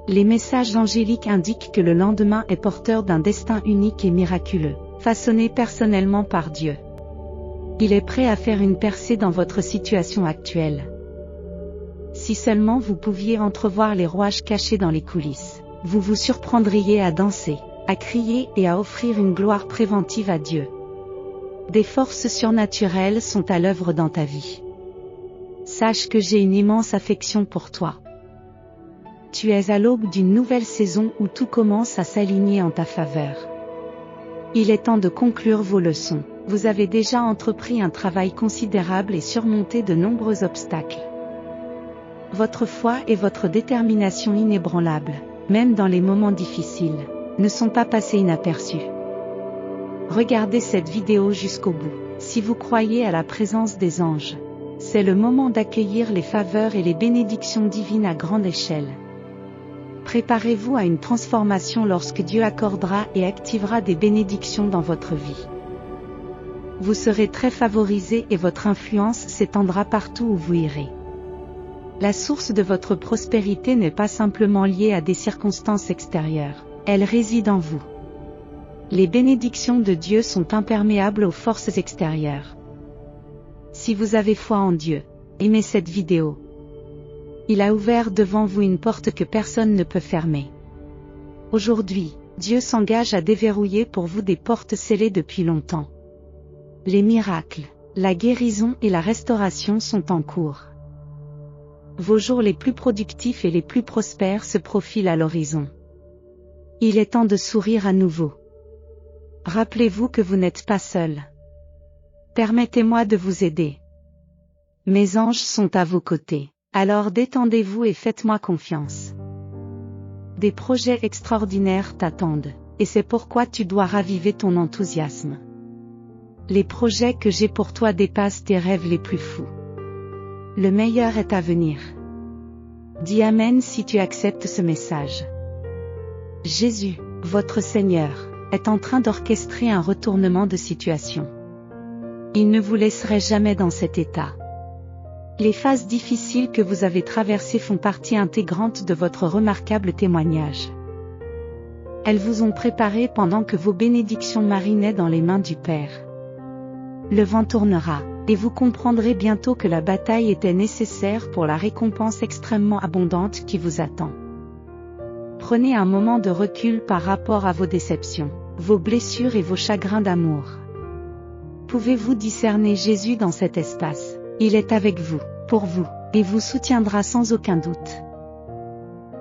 Les messages angéliques indiquent que le lendemain est porteur d'un destin unique et miraculeux, façonné personnellement par Dieu. Il est prêt à faire une percée dans votre situation actuelle. Si seulement vous pouviez entrevoir les rouages cachés dans les coulisses, vous vous surprendriez à danser, à crier et à offrir une gloire préventive à Dieu. Des forces surnaturelles sont à l'œuvre dans ta vie. Sache que j'ai une immense affection pour toi. Tu es à l'aube d'une nouvelle saison où tout commence à s'aligner en ta faveur. Il est temps de conclure vos leçons. Vous avez déjà entrepris un travail considérable et surmonté de nombreux obstacles. Votre foi et votre détermination inébranlable, même dans les moments difficiles, ne sont pas passés inaperçus. Regardez cette vidéo jusqu'au bout. Si vous croyez à la présence des anges, c'est le moment d'accueillir les faveurs et les bénédictions divines à grande échelle. Préparez-vous à une transformation lorsque Dieu accordera et activera des bénédictions dans votre vie. Vous serez très favorisé et votre influence s'étendra partout où vous irez. La source de votre prospérité n'est pas simplement liée à des circonstances extérieures, elle réside en vous. Les bénédictions de Dieu sont imperméables aux forces extérieures. Si vous avez foi en Dieu, aimez cette vidéo. Il a ouvert devant vous une porte que personne ne peut fermer. Aujourd'hui, Dieu s'engage à déverrouiller pour vous des portes scellées depuis longtemps. Les miracles, la guérison et la restauration sont en cours. Vos jours les plus productifs et les plus prospères se profilent à l'horizon. Il est temps de sourire à nouveau. Rappelez-vous que vous n'êtes pas seul. Permettez-moi de vous aider. Mes anges sont à vos côtés. Alors détendez-vous et faites-moi confiance. Des projets extraordinaires t'attendent, et c'est pourquoi tu dois raviver ton enthousiasme. Les projets que j'ai pour toi dépassent tes rêves les plus fous. Le meilleur est à venir. Dis Amen si tu acceptes ce message. Jésus, votre Seigneur, est en train d'orchestrer un retournement de situation. Il ne vous laisserait jamais dans cet état. Les phases difficiles que vous avez traversées font partie intégrante de votre remarquable témoignage. Elles vous ont préparé pendant que vos bénédictions marinaient dans les mains du Père. Le vent tournera, et vous comprendrez bientôt que la bataille était nécessaire pour la récompense extrêmement abondante qui vous attend. Prenez un moment de recul par rapport à vos déceptions, vos blessures et vos chagrins d'amour. Pouvez-vous discerner Jésus dans cet espace? Il est avec vous, pour vous, et vous soutiendra sans aucun doute.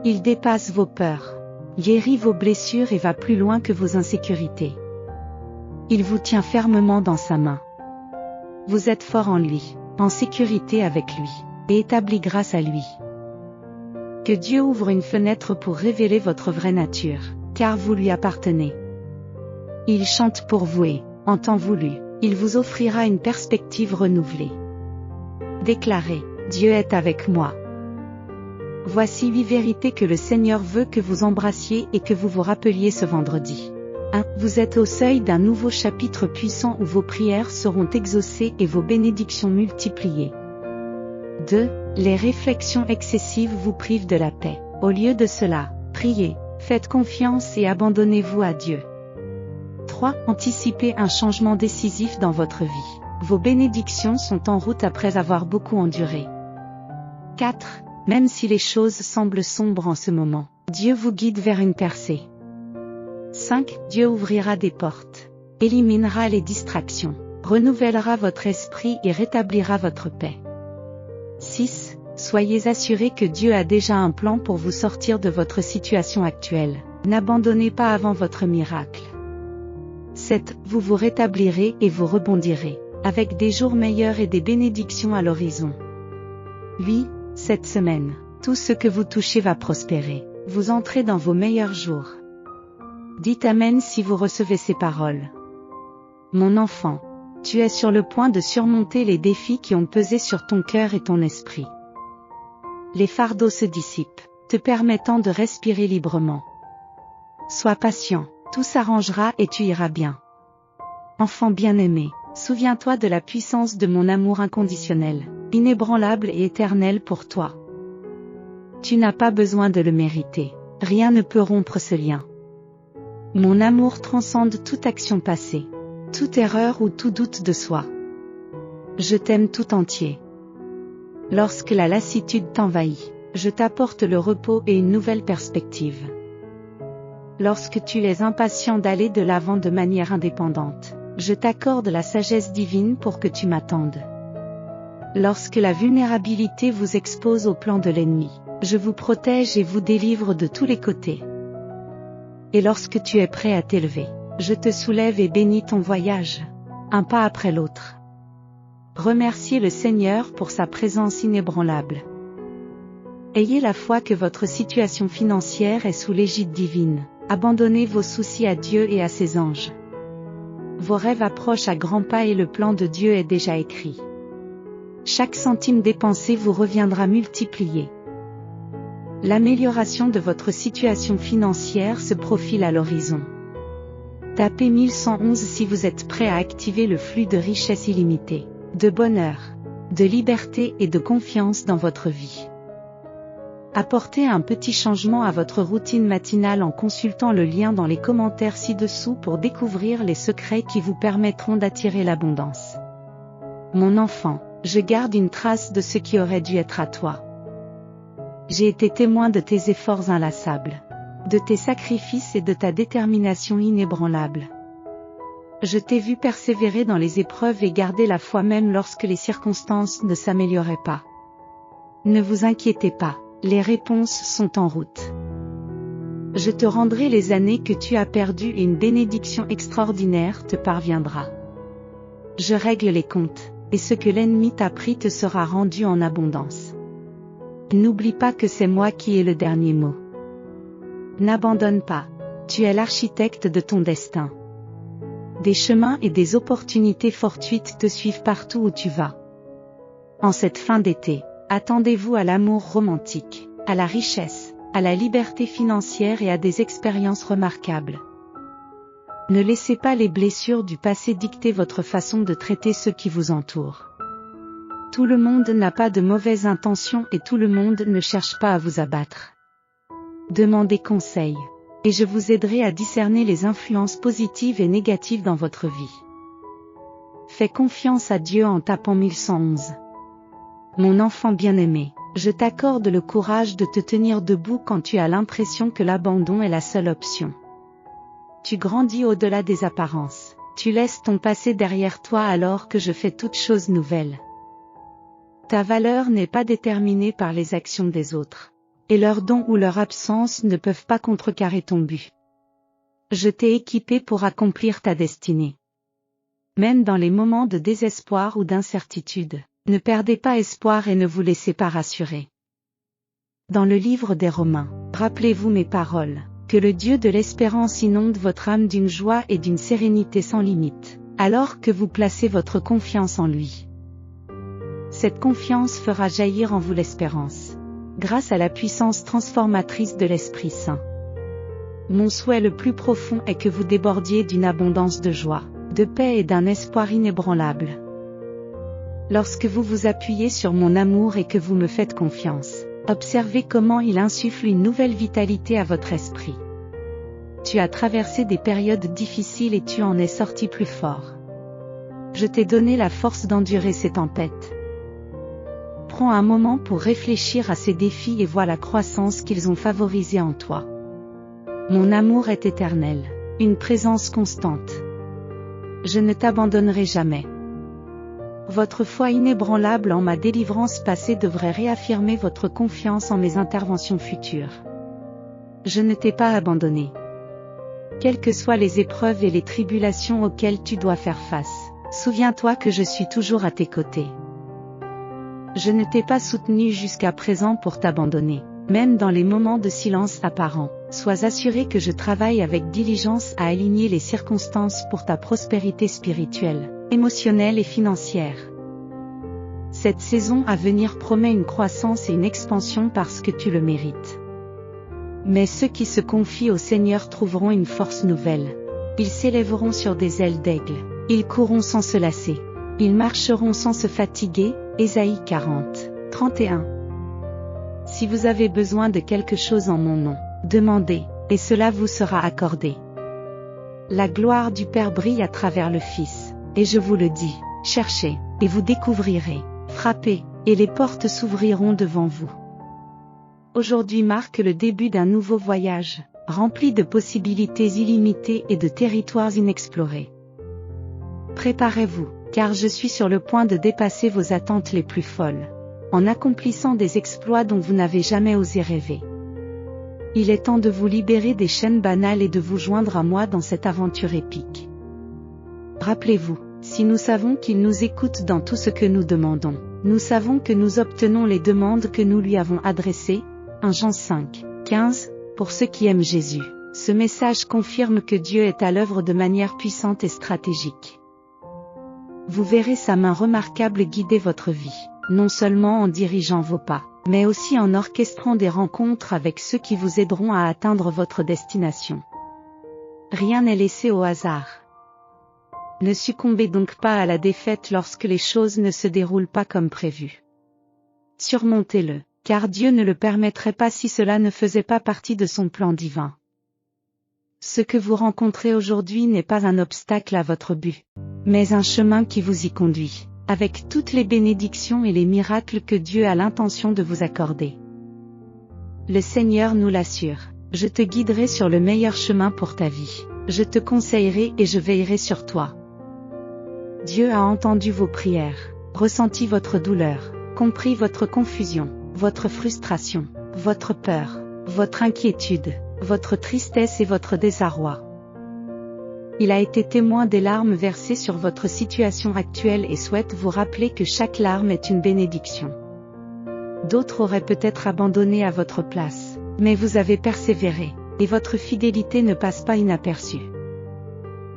Il dépasse vos peurs, guérit vos blessures et va plus loin que vos insécurités. Il vous tient fermement dans sa main. Vous êtes fort en lui, en sécurité avec lui, et établi grâce à lui. Que Dieu ouvre une fenêtre pour révéler votre vraie nature, car vous lui appartenez. Il chante pour vous et, en temps voulu, il vous offrira une perspective renouvelée. Déclarez, Dieu est avec moi. Voici 8 vérités que le Seigneur veut que vous embrassiez et que vous vous rappeliez ce vendredi. 1. Vous êtes au seuil d'un nouveau chapitre puissant où vos prières seront exaucées et vos bénédictions multipliées. 2. Les réflexions excessives vous privent de la paix. Au lieu de cela, priez, faites confiance et abandonnez-vous à Dieu. 3. Anticipez un changement décisif dans votre vie. Vos bénédictions sont en route après avoir beaucoup enduré. 4. Même si les choses semblent sombres en ce moment, Dieu vous guide vers une percée. 5. Dieu ouvrira des portes, éliminera les distractions, renouvellera votre esprit et rétablira votre paix. 6. Soyez assurés que Dieu a déjà un plan pour vous sortir de votre situation actuelle. N'abandonnez pas avant votre miracle. 7. Vous vous rétablirez et vous rebondirez, avec des jours meilleurs et des bénédictions à l'horizon. 8. Cette semaine, tout ce que vous touchez va prospérer. Vous entrez dans vos meilleurs jours. Dites Amen si vous recevez ces paroles. Mon enfant, tu es sur le point de surmonter les défis qui ont pesé sur ton cœur et ton esprit. Les fardeaux se dissipent, te permettant de respirer librement. Sois patient, tout s'arrangera et tu iras bien. Enfant bien-aimé, souviens-toi de la puissance de mon amour inconditionnel, inébranlable et éternel pour toi. Tu n'as pas besoin de le mériter. Rien ne peut rompre ce lien. Mon amour transcende toute action passée, toute erreur ou tout doute de soi. Je t'aime tout entier. Lorsque la lassitude t'envahit, je t'apporte le repos et une nouvelle perspective. Lorsque tu es impatient d'aller de l'avant de manière indépendante, je t'accorde la sagesse divine pour que tu m'attendes. Lorsque la vulnérabilité vous expose au plan de l'ennemi, je vous protège et vous délivre de tous les côtés. Et lorsque tu es prêt à t'élever, je te soulève et bénis ton voyage, un pas après l'autre. Remerciez le Seigneur pour sa présence inébranlable. Ayez la foi que votre situation financière est sous l'égide divine. Abandonnez vos soucis à Dieu et à ses anges. Vos rêves approchent à grands pas et le plan de Dieu est déjà écrit. Chaque centime dépensé vous reviendra multiplié. L'amélioration de votre situation financière se profile à l'horizon. Tapez 1111 si vous êtes prêt à activer le flux de richesse illimitée, de bonheur, de liberté et de confiance dans votre vie. Apportez un petit changement à votre routine matinale en consultant le lien dans les commentaires ci-dessous pour découvrir les secrets qui vous permettront d'attirer l'abondance. Mon enfant, je garde une trace de ce qui aurait dû être à toi. J'ai été témoin de tes efforts inlassables, de tes sacrifices et de ta détermination inébranlable. Je t'ai vu persévérer dans les épreuves et garder la foi même lorsque les circonstances ne s'amélioraient pas. Ne vous inquiétez pas, les réponses sont en route. Je te rendrai les années que tu as perdues et une bénédiction extraordinaire te parviendra. Je règle les comptes, et ce que l'ennemi t'a pris te sera rendu en abondance. N'oublie pas que c'est moi qui ai le dernier mot. N'abandonne pas, tu es l'architecte de ton destin. Des chemins et des opportunités fortuites te suivent partout où tu vas. En cette fin d'été, attendez-vous à l'amour romantique, à la richesse, à la liberté financière et à des expériences remarquables. Ne laissez pas les blessures du passé dicter votre façon de traiter ceux qui vous entourent. Tout le monde n'a pas de mauvaises intentions et tout le monde ne cherche pas à vous abattre. Demandez conseil, et je vous aiderai à discerner les influences positives et négatives dans votre vie. Fais confiance à Dieu en tapant 1111. Mon enfant bien-aimé, je t'accorde le courage de te tenir debout quand tu as l'impression que l'abandon est la seule option. Tu grandis au-delà des apparences, tu laisses ton passé derrière toi alors que je fais toutes choses nouvelles. Ta valeur n'est pas déterminée par les actions des autres, et leur don ou leur absence ne peuvent pas contrecarrer ton but. Je t'ai équipé pour accomplir ta destinée. Même dans les moments de désespoir ou d'incertitude, ne perdez pas espoir et ne vous laissez pas rassurer. Dans le livre des Romains, rappelez-vous mes paroles, que le Dieu de l'espérance inonde votre âme d'une joie et d'une sérénité sans limite, alors que vous placez votre confiance en lui. Cette confiance fera jaillir en vous l'espérance, grâce à la puissance transformatrice de l'Esprit Saint. Mon souhait le plus profond est que vous débordiez d'une abondance de joie, de paix et d'un espoir inébranlable. Lorsque vous vous appuyez sur mon amour et que vous me faites confiance, observez comment il insuffle une nouvelle vitalité à votre esprit. Tu as traversé des périodes difficiles et tu en es sorti plus fort. Je t'ai donné la force d'endurer ces tempêtes. Prends un moment pour réfléchir à ces défis et vois la croissance qu'ils ont favorisée en toi. Mon amour est éternel, une présence constante. Je ne t'abandonnerai jamais. Votre foi inébranlable en ma délivrance passée devrait réaffirmer votre confiance en mes interventions futures. Je ne t'ai pas abandonné. Quelles que soient les épreuves et les tribulations auxquelles tu dois faire face, souviens-toi que je suis toujours à tes côtés. Je ne t'ai pas soutenu jusqu'à présent pour t'abandonner, même dans les moments de silence apparent. Sois assuré que je travaille avec diligence à aligner les circonstances pour ta prospérité spirituelle, émotionnelle et financière. Cette saison à venir promet une croissance et une expansion parce que tu le mérites. Mais ceux qui se confient au Seigneur trouveront une force nouvelle. Ils s'élèveront sur des ailes d'aigle, ils courront sans se lasser, ils marcheront sans se fatiguer. Ésaïe 40, 31. Si vous avez besoin de quelque chose en mon nom, Demandez, et cela vous sera accordé. La gloire du Père brille à travers le Fils, et je vous le dis, cherchez, et vous découvrirez, frappez, et les portes s'ouvriront devant vous. Aujourd'hui marque le début d'un nouveau voyage, rempli de possibilités illimitées et de territoires inexplorés. Préparez-vous, car je suis sur le point de dépasser vos attentes les plus folles, en accomplissant des exploits dont vous n'avez jamais osé rêver. Il est temps de vous libérer des chaînes banales et de vous joindre à moi dans cette aventure épique. Rappelez-vous, si nous savons qu'il nous écoute dans tout ce que nous demandons, nous savons que nous obtenons les demandes que nous lui avons adressées. 1 Jean 5, 15, pour ceux qui aiment Jésus. Ce message confirme que Dieu est à l'œuvre de manière puissante et stratégique. Vous verrez sa main remarquable guider votre vie, non seulement en dirigeant vos pas, mais aussi en orchestrant des rencontres avec ceux qui vous aideront à atteindre votre destination. Rien n'est laissé au hasard. Ne succombez donc pas à la défaite lorsque les choses ne se déroulent pas comme prévu. Surmontez-le, car Dieu ne le permettrait pas si cela ne faisait pas partie de son plan divin. Ce que vous rencontrez aujourd'hui n'est pas un obstacle à votre but, mais un chemin qui vous y conduit, avec toutes les bénédictions et les miracles que Dieu a l'intention de vous accorder. Le Seigneur nous l'assure, je te guiderai sur le meilleur chemin pour ta vie, je te conseillerai et je veillerai sur toi. Dieu a entendu vos prières, ressenti votre douleur, compris votre confusion, votre frustration, votre peur, votre inquiétude, votre tristesse et votre désarroi. Il a été témoin des larmes versées sur votre situation actuelle et souhaite vous rappeler que chaque larme est une bénédiction. D'autres auraient peut-être abandonné à votre place, mais vous avez persévéré, et votre fidélité ne passe pas inaperçue.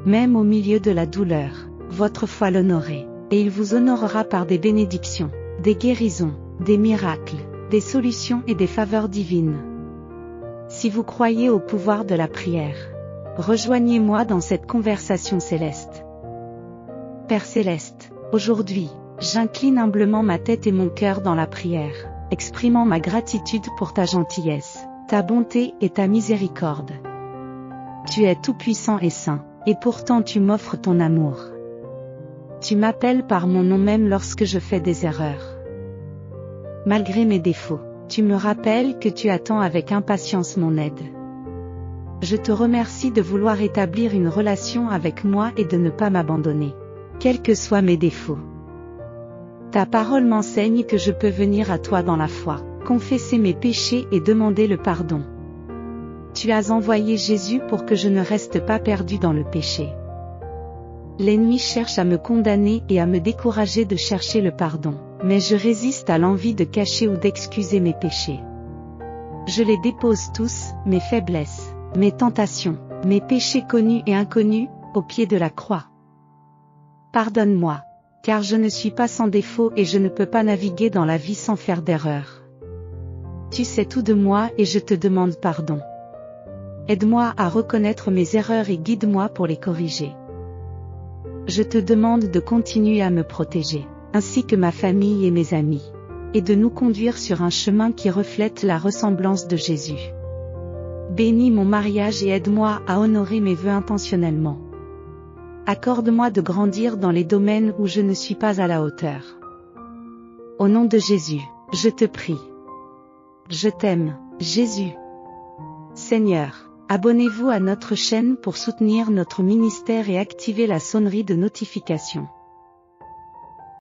Même au milieu de la douleur, votre foi l'honorait, et il vous honorera par des bénédictions, des guérisons, des miracles, des solutions et des faveurs divines. Si vous croyez au pouvoir de la prière, rejoignez-moi dans cette conversation céleste. Père céleste, aujourd'hui, j'incline humblement ma tête et mon cœur dans la prière, exprimant ma gratitude pour ta gentillesse, ta bonté et ta miséricorde. Tu es tout-puissant et saint, et pourtant tu m'offres ton amour. Tu m'appelles par mon nom même lorsque je fais des erreurs. Malgré mes défauts, tu me rappelles que tu attends avec impatience mon aide. Je te remercie de vouloir établir une relation avec moi et de ne pas m'abandonner, quels que soient mes défauts. Ta parole m'enseigne que je peux venir à toi dans la foi, confesser mes péchés et demander le pardon. Tu as envoyé Jésus pour que je ne reste pas perdu dans le péché. L'ennemi cherche à me condamner et à me décourager de chercher le pardon, mais je résiste à l'envie de cacher ou d'excuser mes péchés. Je les dépose tous, mes faiblesses, mes tentations, mes péchés connus et inconnus, au pied de la croix. Pardonne-moi, car je ne suis pas sans défaut et je ne peux pas naviguer dans la vie sans faire d'erreur. Tu sais tout de moi et je te demande pardon. Aide-moi à reconnaître mes erreurs et guide-moi pour les corriger. Je te demande de continuer à me protéger, ainsi que ma famille et mes amis, et de nous conduire sur un chemin qui reflète la ressemblance de Jésus. Bénis mon mariage et aide-moi à honorer mes vœux intentionnellement. Accorde-moi de grandir dans les domaines où je ne suis pas à la hauteur. Au nom de Jésus, je te prie. Je t'aime, Jésus. Seigneur, abonnez-vous à notre chaîne pour soutenir notre ministère et activer la sonnerie de notification.